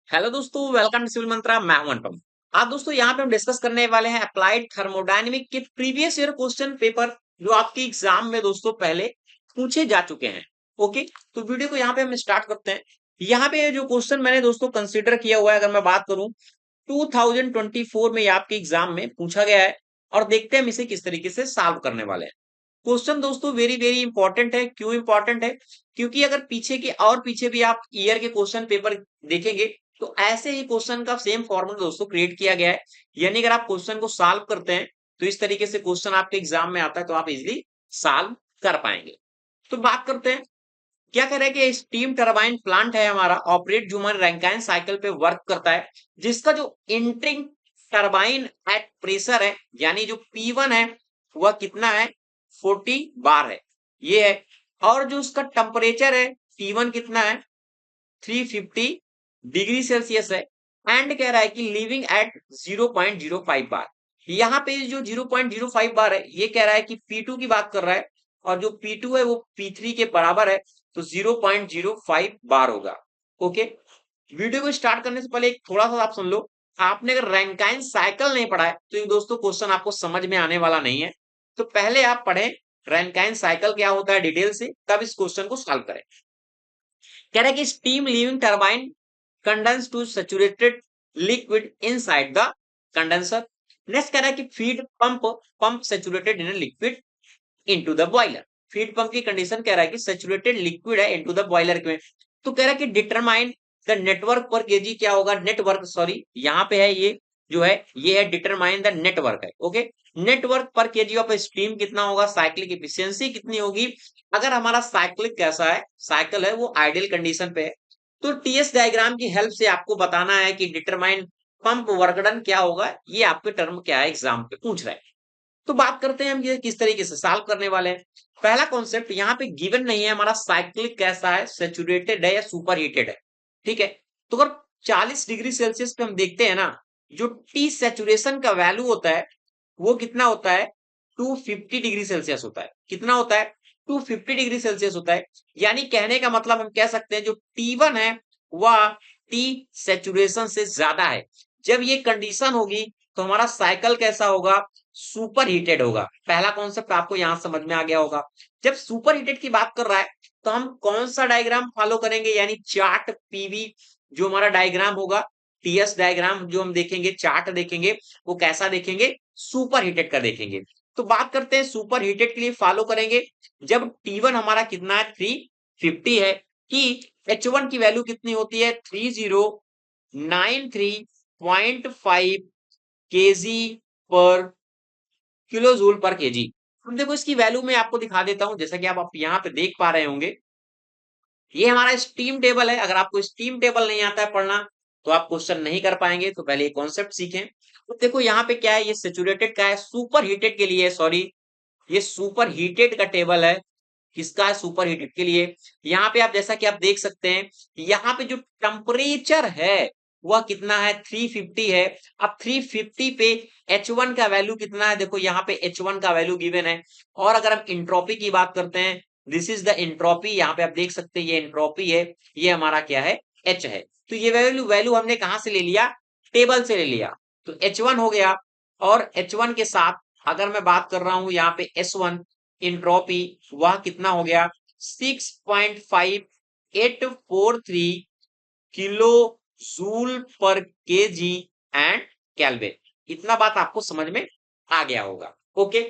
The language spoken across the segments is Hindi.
हेलो दोस्तों, वेलकम टू सिविल मंत्रा। मैं हूं अनुपम। आज दोस्तों यहाँ पे हम डिस्कस करने वाले हैं अप्लाइड थर्मोडायनेमिक के प्रीवियस ईयर क्वेश्चन पेपर जो आपके एग्जाम में दोस्तों पहले पूछे जा चुके हैं। ओके, तो वीडियो को यहाँ पे हम स्टार्ट करते हैं। यहाँ पे जो क्वेश्चन मैंने दोस्तों कंसीडर किया हुआ है, अगर मैं बात करूं 2024 में ये आपके एग्जाम में पूछा गया है और देखते हैं हम इसे किस तरीके से सॉल्व करने वाले हैं। क्वेश्चन दोस्तों वेरी वेरी इंपॉर्टेंट है। क्यों इंपॉर्टेंट है? क्योंकि अगर पीछे के और पीछे भी आप ईयर के क्वेश्चन पेपर देखेंगे तो ऐसे ही क्वेश्चन का सेम फॉर्मूला दोस्तों क्रिएट किया गया है। यानी अगर आप क्वेश्चन को सॉल्व करते हैं तो इस तरीके से क्वेश्चन आपके एग्जाम में आता है तो आप इजिली सॉल्व कर पाएंगे। तो बात करते हैं, क्या कह रहा है कि स्टीम टरबाइन प्लांट है हमारा, ऑपरेट जो हमारे रैंकाइन साइकिल पे वर्क करता है, जिसका जो इंटरिंग टरबाइन एट प्रेशर है यानी जो P1 है वह कितना है, 40 बार है, ये है। और जो उसका टेम्परेचर है T1 कितना है, 350 डिग्री सेल्सियस है। एंड कह रहा है कि लिविंग एट 0.05 बार। यहाँ पे जो 0.05 बार है ये कह रहा है कि P2 की बात कर रहा है और जो P2 है वो P3 के बराबर है, तो 0.05 बार होगा। ओके, वीडियो को स्टार्ट करने से पहले एक थोड़ा सा आप सुन लो। आपने अगर रैंकाइन साइकिल नहीं पढ़ा है तो ये दोस्तों क्वेश्चन आपको समझ में आने वाला नहीं है। तो पहले आप पढ़ें रैंकाइन साइकिल क्या होता है डिटेल से, तब इस क्वेश्चन को सॉल्व करें। कह रहा है कि steam leaving turbine condense to saturated liquid inside the condenser. Next कह रहा है कि feed pump pump saturated in liquid into the boiler. Feed pump की कंडीशन कह रहा है कि सैचुरेटेड लिक्विड है इनटू द बॉयलर में। तो कह रहा है कि determine the net work per kg क्या होगा, नेटवर्क सॉरी यहाँ पे है ये जो है, ये है डिटरमाइन द नेटवर्क है। Okay, network per KG of steam कितना होगा, साइक्लिक एफिशिएंसी कितनी होगी। अगर हमारा साइक्लिक कैसा है, साइकिल है वो आइडियल कंडीशन पे है, तो टीएस डायग्राम की हेल्प से आपको बताना है कि डिटरमाइन पंप वर्क डन क्या होगा। ये आपके टर्म क्या है, एग्जाम पे पूछ रहा है। तो बात करते हैं हम ये किस तरीके से सॉल्व करने वाले हैं। पहला कॉन्सेप्ट यहाँ पे गिवन नहीं है हमारा, साइक्लिक कैसा है, सैचुरेटेड है या सुपर हीटेड है। ठीक है, तो अगर 40 डिग्री सेल्सियस पे हम देखते हैं ना, जो टी सैचुरेशन का वैल्यू होता है वो कितना होता है, 250 डिग्री सेल्सियस होता है। कितना होता है, 250 डिग्री सेल्सियस होता है। यानी कहने का मतलब हम कह सकते हैं जो T1 है वह टी सैचुरेशन से ज्यादा है। जब ये कंडीशन होगी तो हमारा साइकिल कैसा होगा, सुपर हीटेड होगा। पहला कॉन्सेप्ट आपको यहां समझ में आ गया होगा। जब सुपर हीटेड की बात कर रहा है तो हम कौन सा डायग्राम फॉलो करेंगे, यानी चार्ट पीवी जो हमारा डायग्राम होगा, टीएस डायग्राम जो हम देखेंगे, चार्ट देखेंगे, वो कैसा देखेंगे, सुपर हीटेड का देखेंगे। तो बात करते हैं सुपर हीटेड के लिए फॉलो करेंगे जब T1 हमारा कितना है, 350 है, कि H1 की वैल्यू कितनी होती है, 3093.5 केजी पर किलो जूल पर केजी। अब देखो इसकी वैल्यू मैं आपको दिखा देता हूं, जैसा कि आप यहाँ पे देख पा रहे होंगे, ये हमारा स्टीम टेबल है। अगर आपको स्टीम टेबल नहीं आता है पढ़ना तो आप क्वेश्चन नहीं कर पाएंगे, तो पहले ये कॉन्सेप्ट सीखें। तो देखो यहाँ पे क्या है, ये सेचुरेटेड का है, सुपर हीटेड के लिए, सॉरी ये सुपर हीटेड का टेबल है। किसका है, सुपर हीटेड के लिए। यहाँ पे आप जैसा कि आप देख सकते हैं, यहाँ पे जो टेम्परेचर है वह कितना है, 350 है। अब 350 पे H1 का वैल्यू कितना है, देखो यहाँ पे H1 का वैल्यू गिवन है। और अगर हम इंट्रोपी की बात करते हैं, दिस इज द इंट्रोपी, यहाँ पे आप देख सकते हैं ये इंट्रोपी है, ये हमारा क्या है, H है। तो ये वैल्यू वैल्यू हमने कहां से ले लिया, टेबल से ले लिया। तो H1 हो गया, और H1 के साथ अगर मैं बात कर रहा हूं यहाँ पे S1 इंट्रोपी, वह कितना हो गया, 6.5843 किलो जूल पर केजी एंड केल्विन। इतना बात आपको समझ में आ गया होगा। ओके,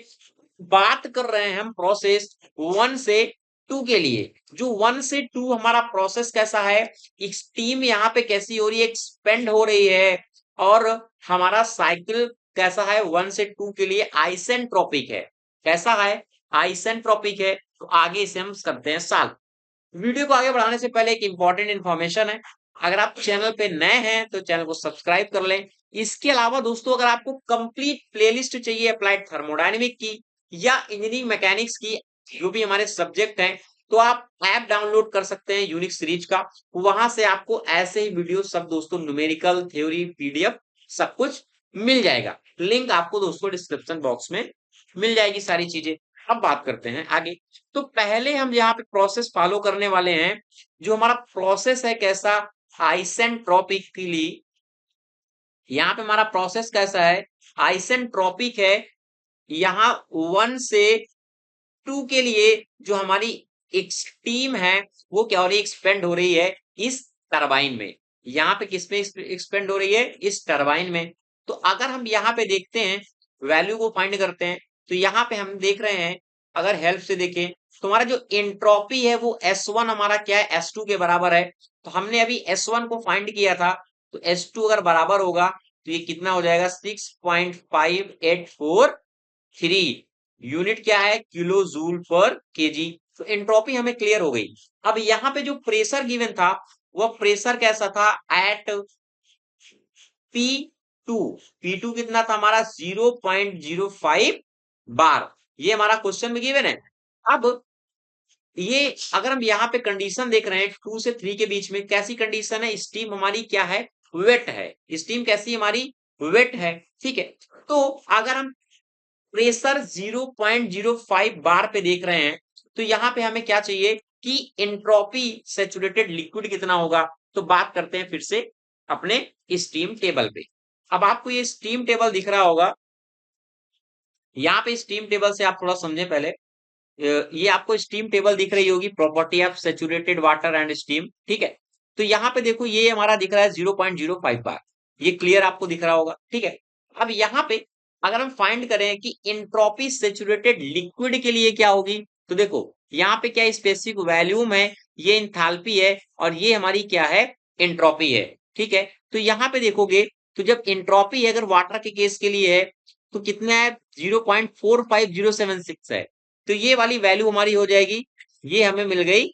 बात कर रहे हैं हम प्रोसेस 1 से 2 के लिए। जो 1 से 2 हमारा प्रोसेस कैसा है, स्टीम यहाँ पे कैसी हो रही है, एक्सपेंड हो रही है। और हमारा साइकिल कैसा है, 1 से 2 के लिए आइसेंट्रोपिक है। कैसा है, आइसेंट्रोपिक है। तो आगे इसे हम करते हैं सॉल्व। वीडियो को आगे बढ़ाने से पहले एक इंपॉर्टेंट इन्फॉर्मेशन है, अगर आप चैनल पे नए हैं तो चैनल को सब्सक्राइब कर लें। इसके अलावा दोस्तों अगर आपको कंप्लीट प्लेलिस्ट चाहिए अप्लाइड थर्मोडायनेमिक की या इंजीनियरिंग मैकेनिक्स की, जो भी हमारे सब्जेक्ट हैं, तो आप ऐप डाउनलोड कर सकते हैं यूनिक सीरीज का। वहां से आपको ऐसे ही वीडियो सब दोस्तों, न्यूमेरिकल, थ्योरी, पीडीएफ सब कुछ मिल जाएगा। लिंक आपको दोस्तों डिस्क्रिप्शन बॉक्स में मिल जाएगी सारी चीजें। अब बात करते हैं आगे। तो पहले हम यहाँ पे प्रोसेस फॉलो करने वाले हैं। जो हमारा प्रोसेस है कैसा, आइसेंट्रोपिकली, यहाँ पे हमारा प्रोसेस कैसा है, आइसेंट्रोपिक है। यहाँ 1 से 2 के लिए जो हमारी एक स्टीम है वो क्या हो रही है, एक्सपेंड हो रही है इस टरबाइन में। यहाँ पे किस में एक्सपेंड हो रही है, इस टरबाइन में। तो अगर हम यहाँ पे देखते हैं, वैल्यू को फाइंड करते हैं, तो यहाँ पे हम देख रहे हैं, अगर हेल्प से देखें तो हमारा जो एंट्रोपी है वो S1 हमारा क्या है, S2 के बराबर है। तो हमने अभी S1 को फाइंड किया था, तो S2 अगर बराबर होगा तो ये कितना हो जाएगा, 6.5843 यूनिट क्या है, किलो जूल पर केजी। तो एंट्रोपी हमें क्लियर हो गई। अब यहाँ पे जो प्रेशर गिवन था वह प्रेशर कैसा था, एट P2, P2 कितना था हमारा, 0.05 बार। ये हमारा क्वेश्चन में गिवन है। अब ये अगर हम यहाँ पे कंडीशन देख रहे हैं 2 से 3 के बीच में, कैसी कंडीशन है, स्टीम हमारी क्या है, वेट है। स्टीम कैसी हमारी, वेट है। ठीक है, तो अगर हम प्रेशर 0.05 बार पे देख रहे हैं, तो यहाँ पे हमें क्या चाहिए कि एंट्रोपी सैचुरेटेड लिक्विड कितना होगा। तो बात करते हैं फिर से अपने स्टीम टेबल पे। अब आपको ये स्टीम टेबल दिख रहा होगा, यहाँ पे स्टीम टेबल से आप थोड़ा समझे पहले। ये आपको स्टीम टेबल दिख रही होगी, property of saturated water and steam. ठीक है, तो यहाँ पे देखो ये हमारा दिख रहा है 0.05 बार, ये क्लियर आपको दिख रहा होगा। ठीक है, अब यहाँ पे अगर हम फाइंड करें कि एंट्रोपी सैचुरेटेड लिक्विड के लिए क्या होगी, तो देखो यहाँ पे क्या स्पेसिफिक वॉल्यूम है, ये इंथैल्पी है, और ये हमारी क्या है, एंट्रोपी है। ठीक है, तो यहाँ पे देखोगे तो जब एंट्रोपी है, अगर वाटर के केस के लिए है तो कितना है, 0.45076 है। तो ये वाली वैल्यू हमारी हो जाएगी, ये हमें मिल गई,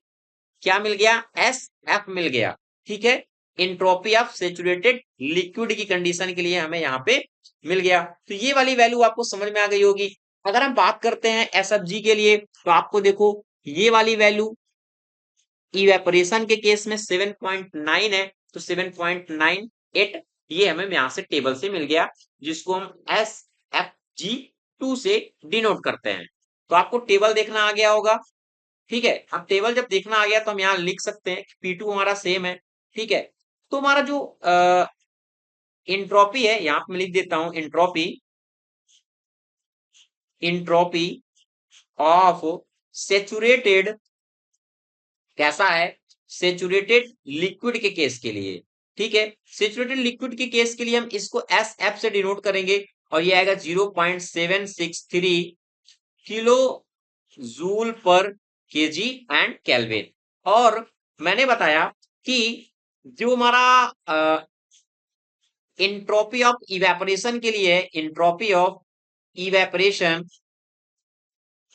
क्या मिल गया, एस एफ मिल गया। ठीक है, एंट्रोपी ऑफ सैचुरेटेड लिक्विड की कंडीशन के लिए हमें यहाँ पे मिल गया। तो ये वाली वैल्यू आपको समझ में आ गई होगी। अगर हम बात करते हैं एस एफ जी के लिए, तो आपको देखो ये वाली वैल्यू इवेपोरेशन के केस में 7.9 है, तो 7.98 ये हमें यहाँ से टेबल से मिल गया, जिसको हम एस एफ जी 2 से डिनोट करते हैं। तो आपको टेबल देखना आ गया होगा। ठीक है, अब टेबल जब देखना आ गया तो हम यहाँ लिख सकते हैं P2 हमारा सेम है। ठीक है, तो हमारा जो इंट्रोपी है, यहाँ पे मैं लिख देता हूं, इंट्रोपी, इंट्रोपी ऑफ सेचुरेटेड कैसा है, सेचुरेटेड लिक्विड के केस के लिए। ठीक है, सेचुरेटेड लिक्विड के केस के लिए हम इसको एस एफ से डिनोट करेंगे, और ये आएगा 0.763 किलो जूल पर केजी एंड केल्विन। और मैंने बताया कि जो हमारा इंट्रोपी ऑफ इवेपोरेशन के लिए है, इंट्रोपी ऑफ इवेपोरेशन,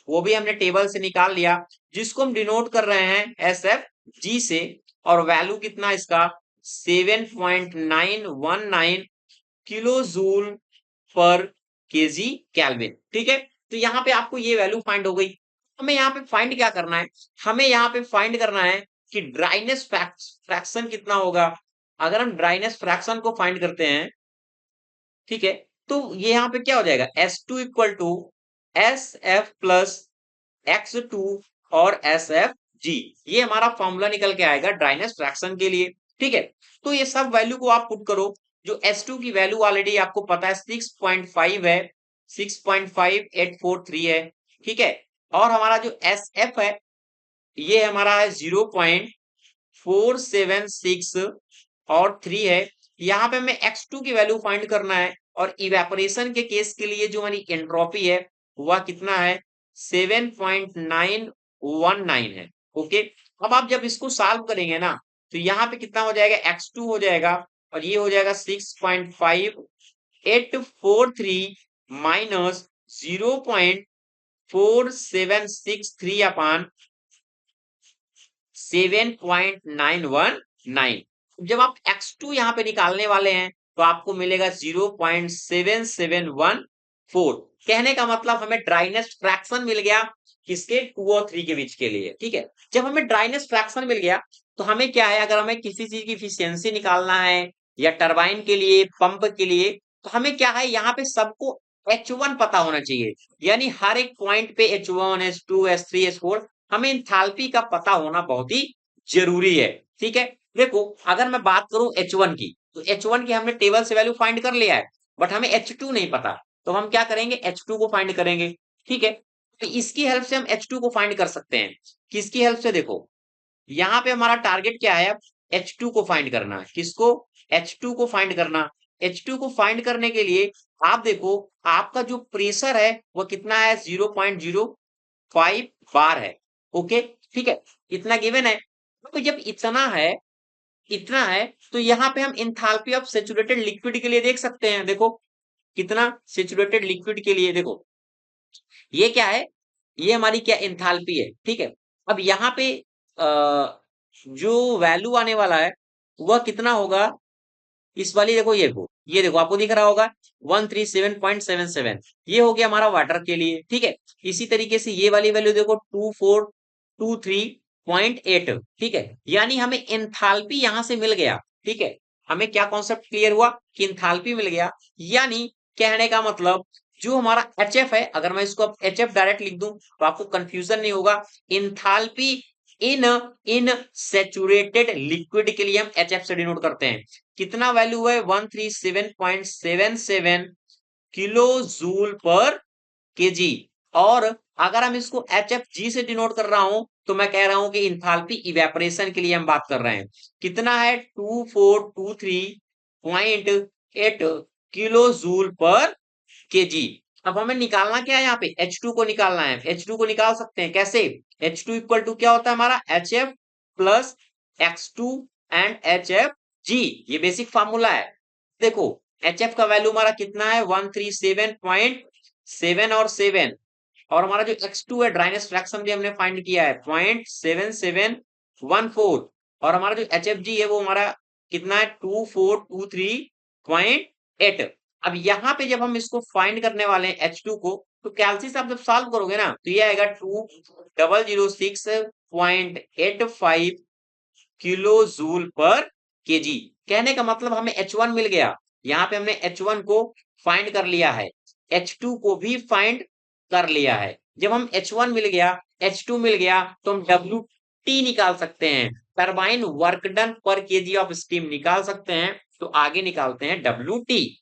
वो भी हमने टेबल से निकाल लिया, जिसको हम डिनोट कर रहे हैं एस एफ जी से, और वैल्यू कितना इसका, 7.919 किलो जूल पर केजी केल्विन। ठीक है, तो यहाँ पे आपको ये वैल्यू फाइंड हो गई। हमें यहाँ पे फाइंड क्या करना है, हमें यहाँ पे फाइंड करना है कि ड्राइनेस फ्रैक्शन कितना होगा। अगर हम ड्राइनेस फ्रैक्शन को फाइंड करते हैं, ठीक है, तो ये यहाँ पे क्या हो जाएगा, S2 equal to S F plus X2 और SFG, ये हमारा फॉर्मूला निकल के आएगा ड्राइनेस फ्रैक्शन के लिए। ठीक है, तो ये सब वैल्यू को आप पुट करो। जो S2 की वैल्यू ऑलरेडी आपको पता है 6.5 है, 6.5843 है। ठीक है, और हमारा जो SF है ये हमारा है 0.476 और 3 है। यहाँ पे हमें X2 की वैल्यू फाइंड करना है, और इवेपोरेशन के केस के लिए जो हमारी एंट्रोपी है वह कितना है, 7.919 है। ओके, अब आप जब इसको सॉल्व करेंगे ना, तो यहाँ पे कितना हो जाएगा, X2 हो जाएगा, और ये हो जाएगा 6.5843 माइनस 0.4763 अपान 7.919। जब आप X2 यहाँ पे निकालने वाले हैं तो आपको मिलेगा 0.7714। कहने का मतलब हमें ड्राइनेस फ्रैक्शन मिल गया किसके, 2 और 3 के बीच के लिए। ठीक है, जब हमें ड्राइनेस फ्रैक्शन मिल गया तो हमें क्या है, अगर हमें किसी चीज की इफिशियंसी निकालना है या टरबाइन के लिए, पंप के लिए, तो हमें क्या है, यहाँ पे सबको H1 पता होना चाहिए। यानी हर एक पॉइंट पे H1 H2 H3 H4 हमें इंथैल्पी का पता होना बहुत ही जरूरी है। ठीक है, देखो अगर मैं बात करूं H1 की, तो H1 की हमने टेबल से वैल्यू फाइंड कर लिया है, बट हमें H2 नहीं पता, तो हम क्या करेंगे, H2 को फाइंड करेंगे। ठीक है, तो इसकी हेल्प से हम H2 को फाइंड कर सकते हैं। किसकी हेल्प से, देखो यहाँ पे हमारा टारगेट क्या है, अब H2 को फाइंड करना। किसको, H2 को फाइंड करना। H2 को फाइंड करने के लिए आप देखो, आपका जो प्रेशर है वो कितना है, 0.05 बार है। ओके, ठीक है, इतना गिवन है। तो जब इतना है, तो यहाँ पे हम इंथैल्पी ऑफ सैचुरेटेड लिक्विड के लिए देख सकते हैं। देखो कितना, सैचुरेटेड लिक्विड के लिए देखो ये क्या है, ये हमारी क्या इंथैल्पी है। ठीक है, अब यहाँ पे जो वैल्यू आने वाला है वह कितना होगा, इस वाली देखो, ये देखो आपको दिख रहा होगा 137.77, ये हो गया हमारा वाटर के लिए। ठीक है, इसी तरीके से ये वाली वैल्यू देखो 2423.8। ठीक है, यानी हमें एंथैल्पी यहां से मिल गया। ठीक है, हमें क्या कॉन्सेप्ट क्लियर हुआ कि एंथैल्पी मिल गया, यानी कहने का मतलब जो हमारा HF है, अगर मैं इसको अब HF डायरेक्ट लिख दूं तो आपको कंफ्यूजन नहीं होगा। Enthalpy in in saturated liquid के लिए हम HF से डिनोट करते हैं। कितना वैल्यू है, 137.77 किलो जूल पर केजी। और अगर हम इसको HFG से डिनोट कर रहा हूं, तो मैं कह रहा हूं कि इंथैल्पी इवेपोरेशन के लिए हम बात कर रहे हैं। कितना है, 2423.8 किलो जूल पर केजी। अब हमें निकालना क्या है, यहाँ पे H2 को निकालना है। H2 को निकाल सकते हैं कैसे, H2 इक्वल टू क्या होता है हमारा, HF plus X2 and HFG, ये बेसिक फार्मूला है। देखो HF का वैल्यू हमारा कितना है, 137.7 और 7, और हमारा जो X2 है, ड्राइनेस फ्रैक्शन भी हमने फाइंड किया है 0.7714, और हमारा जो HFG है वो हमारा कितना है, 2423.8। अब यहाँ पे जब हम इसको फाइंड करने वाले हैं H2 को, तो कैलसी से आप जब सॉल्व करोगे ना, तो ये आएगा 2006.85 किलो जूल पर केजी। कहने का मतलब हमें H1 मिल गया, यहाँ पे हमने H1 को फाइंड कर लिया है, H2 को भी फाइंड कर लिया है। जब हम H1 मिल गया, H2 मिल गया, तो हम WT निकाल सकते हैं, टरबाइन वर्क डन पर केजी ऑफ स्टीम निकाल सकते हैं। तो आगे निकालते हैं WT।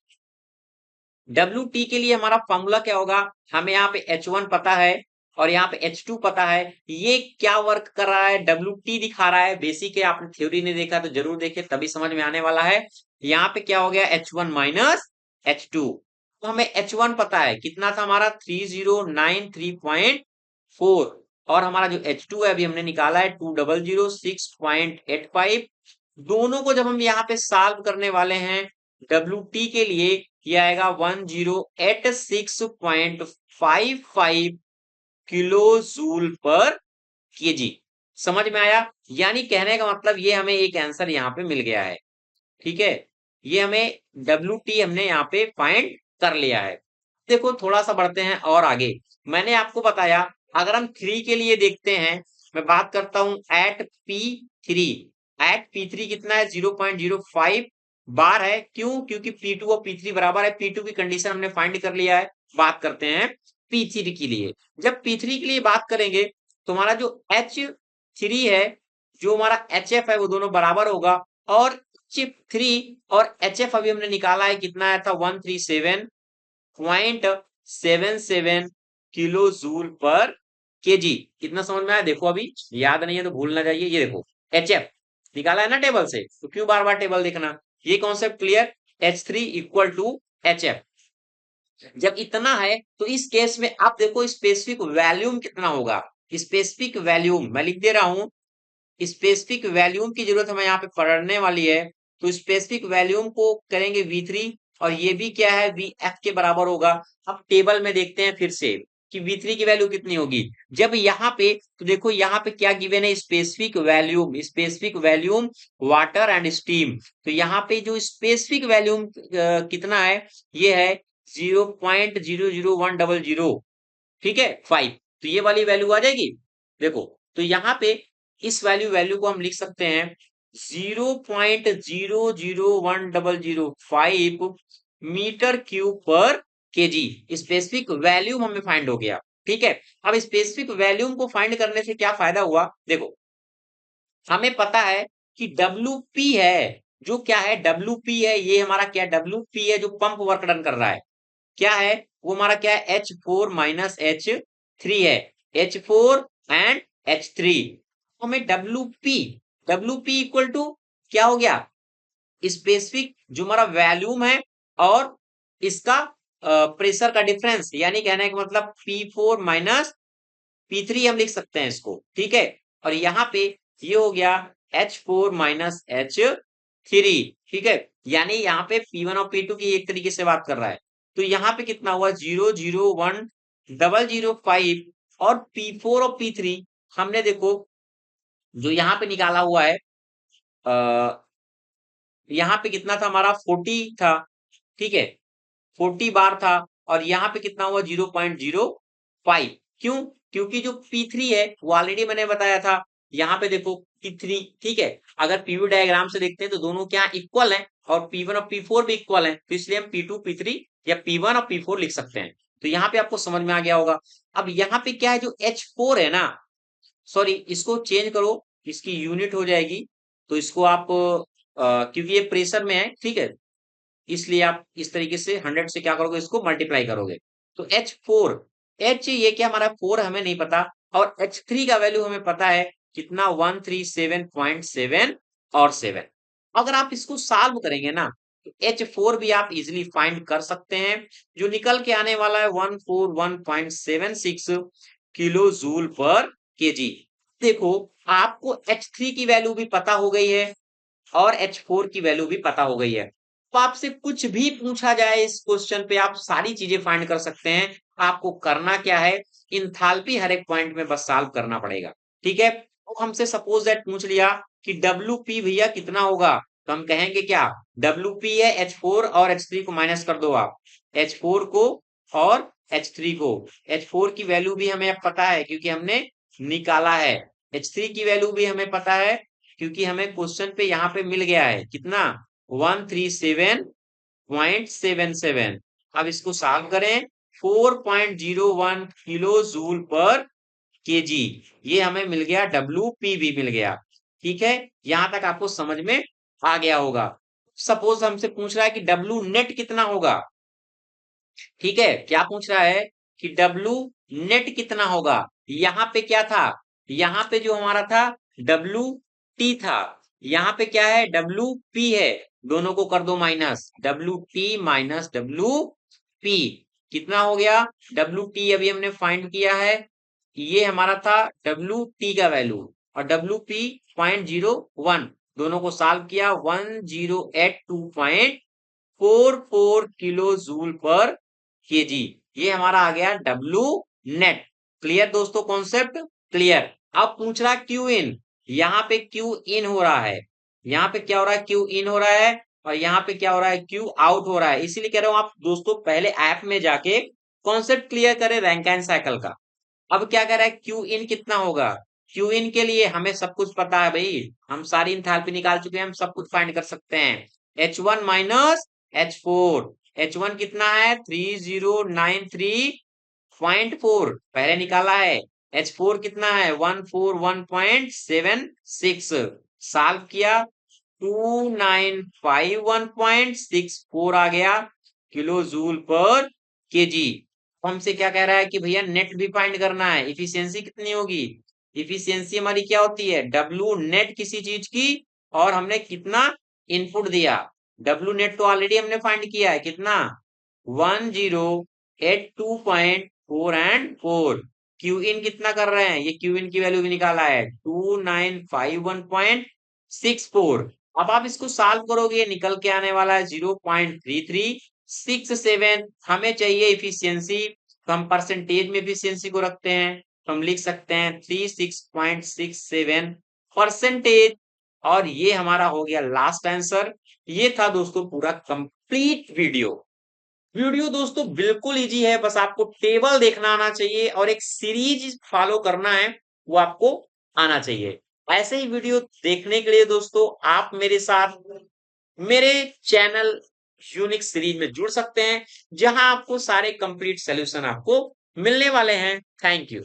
WT के लिए हमारा फॉर्मूला क्या होगा, हमें यहाँ पे H1 पता है और यहाँ पे H2 पता है। ये क्या वर्क कर रहा है, WT दिखा रहा है। बेसिक है, आपने थ्योरी नहीं देखा तो जरूर देखे, तभी समझ में आने वाला है। यहाँ पे क्या हो गया, H1 माइनस H2। तो हमें H1 पता है, कितना था हमारा, 3093.4, और हमारा जो H2 है अभी हमने निकाला है 2006.85। दोनों को जब हम यहाँ पे सॉल्व करने वाले हैं WT के लिए, ये आएगा 1086.55 किलो जूल पर केजी। समझ में आया, यानी कहने का मतलब ये हमें एक आंसर यहाँ पे मिल गया है। ठीक है, ये हमें WT हमने यहाँ पे फाइंड कर लिया है। देखो थोड़ा सा बढ़ते हैं और आगे। मैंने आपको बताया, अगर हम 3 के लिए देखते हैं, मैं बात करता हूं एट P3। एट P3 कितना है, 0.05 बार है। क्यों, क्योंकि P2 और P3 बराबर है। P2 की कंडीशन हमने फाइंड कर लिया है। बात करते हैं P3 के लिए। जब P3 के लिए बात करेंगे, तो हमारा जो H3 है, जो हमारा HF है, वो दोनों बराबर होगा। और H3 और HF अभी हमने निकाला है, कितना आया था, 137.77 किलो जूल पर केजी। कितना समझ में आया, देखो अभी याद नहीं है तो भूल ना जाइए। ये देखो HF निकाला है ना टेबल से, तो क्यों बार बार टेबल देखना, ये concept clear. H3 equal to HF। जब इतना है, तो इस केस में आप देखो स्पेसिफिक वैल्यूम कितना होगा। स्पेसिफिक वैल्यूम मैं लिख दे रहा हूं, स्पेसिफिक वैल्यूम की जरूरत हमें यहाँ पे पढ़ने वाली है। तो स्पेसिफिक वैल्यूम को करेंगे V3, और ये भी क्या है, VF के बराबर होगा। अब टेबल में देखते हैं फिर से कि V3 की वैल्यू कितनी होगी। जब यहाँ पे, तो देखो यहाँ पे क्या गिवन है, specific volume water and steam. तो यहाँ पे जो स्पेसिफिक वैल्यूम कितना है, ये है 0.00100, ठीक है, 5। तो ये वाली वैल्यू आ जाएगी। देखो, तो यहाँ पे इस वैल्यू को हम लिख सकते हैं 0.001005 मीटर क्यूब पर केजी। स्पेसिफिक वैल्यूम हमें फाइंड हो गया। ठीक है, अब स्पेसिफिक वैल्यूम को फाइंड करने से क्या फायदा हुआ, देखो हमें पता है कि WP है, जो क्या है WP है, ये हमारा क्या WP है जो पंप वर्क डन कर रहा है, क्या है वो हमारा क्या है H4 माइनस H3 है, H4 एंड H3। हमें WP इक्वल टू क्या हो गया, स्पेसिफिक जो हमारा वॉल्यूम है और इसका प्रेशर का डिफरेंस, यानी कहने का मतलब P4 माइनस P3 हम लिख सकते हैं इसको, ठीक है। और यहाँ पे ये हो गया H4 माइनस H3, ठीक है। यानी यहाँ पे P1 और P2 की एक तरीके से बात कर रहा है। तो यहाँ पे कितना हुआ 001,005 और P4 और P3 हमने देखो जो यहाँ पे निकाला हुआ है, यहाँ पे कितना था हमारा 40 था, ठीक है, 40 बार था। और यहाँ पे कितना हुआ 0.05, क्यों, क्योंकि जो P3 है वो ऑलरेडी मैंने बताया था, यहाँ पे देखो P3, ठीक है। अगर पीवी डायग्राम से देखते हैं तो दोनों क्या इक्वल हैं और P1 और P4 भी इक्वल हैं, तो इसलिए हम P2 P3 या P1 और P4 लिख सकते हैं। तो यहाँ पे आपको समझ में आ गया होगा। अब यहाँ पे क्या है जो H4 है ना, सॉरी इसको चेंज करो, इसकी यूनिट हो जाएगी, तो इसको आप क्योंकि ये प्रेशर में है, ठीक है, इसलिए आप इस तरीके से 100 से क्या करोगे, इसको मल्टीप्लाई करोगे। तो H4, H ये क्या हमारा 4 हमें नहीं पता, और H3 का वैल्यू हमें पता है कितना 137.7 और 7। अगर आप इसको सॉल्व करेंगे ना तो H4 भी आप इजिली फाइंड कर सकते हैं, जो निकल के आने वाला है 141.76 किलो जूल पर केजी। देखो आपको H3 की वैल्यू भी पता हो गई है और H4 की वैल्यू भी पता हो गई है। तो आपसे कुछ भी पूछा जाए इस क्वेश्चन पे आप सारी चीजें फाइंड कर सकते हैं। आपको करना क्या है, इंथाल्पी हर एक पॉइंट में बस सॉल्व करना पड़ेगा, ठीक है। तो हमसे सपोज दैट पूछ लिया कि WP भैया कितना होगा, तो हम कहेंगे क्या, WP है H4 और H3 को माइनस कर दो आप, H4 को और H3 को। H4 की वैल्यू भी हमें अब पता है क्योंकि हमने निकाला है, H3 की वैल्यू भी हमें पता है क्योंकि हमें क्वेश्चन पे यहाँ पे मिल गया है कितना 137.77। अब इसको सॉल्व करें, 4.01 किलो जूल पर केजी, ये हमें मिल गया, WP भी मिल गया, ठीक है। यहां तक आपको समझ में आ गया होगा। सपोज हमसे पूछ रहा है कि W नेट कितना होगा, ठीक है, क्या पूछ रहा है कि W नेट कितना होगा। यहाँ पे क्या था, यहाँ पे जो हमारा था WT था, यहाँ पे क्या है WP है, दोनों को कर दो माइनस, WT माइनस WP कितना हो गया, WT अभी हमने फाइंड किया है, ये हमारा था WT का वैल्यू, और WP 0.01, दोनों को सॉल्व किया 1082.44 किलो जूल पर केजी, ये हमारा आ गया W नेट। क्लियर दोस्तों, कॉन्सेप्ट क्लियर। अब पूछ रहा है क्यू इन, यहाँ पे क्यू इन हो रहा है, यहाँ पे क्या हो रहा है क्यू इन हो रहा है, और यहाँ पे क्या हो रहा है क्यू आउट हो रहा है। इसीलिए कह रहा हूं आप दोस्तों पहले ऐप में जाके कॉन्सेप्ट क्लियर करें रैंकाइन साइकिल का। अब क्या कह रहा है क्यू इन कितना होगा, क्यू इन के लिए हमें सब कुछ पता है भाई, हम सारी इंथैल्पी निकाल चुके हैं, हम सब कुछ फाइंड कर सकते हैं। H1 माइनस H4, H1 कितना है 3093.4 पहले निकाला है, H4 कितना है 141.76, सॉल्व किया 2951.64 आ गया किलो जूल पर केजी। हमसे क्या कह रहा है कि भैया नेट भी फाइंड करना है, इफिशियंसी कितनी होगी, इफिशियंसी हमारी क्या होती है W नेट किसी चीज की, और हमने कितना इनपुट दिया, W नेट तो ऑलरेडी हमने फाइंड किया है कितना 1082.4 एंड 4। क्यू इन कितना कर रहे हैं, ये क्यू इन की वैल्यू भी निकाला है 2951.64। अब आप इसको सॉल्व करोगे निकल के आने वाला है 0.3367। हमें चाहिए इफिशियंसी, तो हम परसेंटेज में इफिशियंसी को रखते हैं, तो हम लिख सकते हैं 36.67%। और ये हमारा हो गया लास्ट आंसर। ये था दोस्तों पूरा कंप्लीट वीडियो। वीडियो दोस्तों बिल्कुल इजी है, बस आपको टेबल देखना आना चाहिए और एक सीरीज फॉलो करना है, वो आपको आना चाहिए। ऐसे ही वीडियो देखने के लिए दोस्तों आप मेरे साथ मेरे चैनल यूनिक सीरीज में जुड़ सकते हैं, जहां आपको सारे कंप्लीट सॉल्यूशन आपको मिलने वाले हैं। Thank you.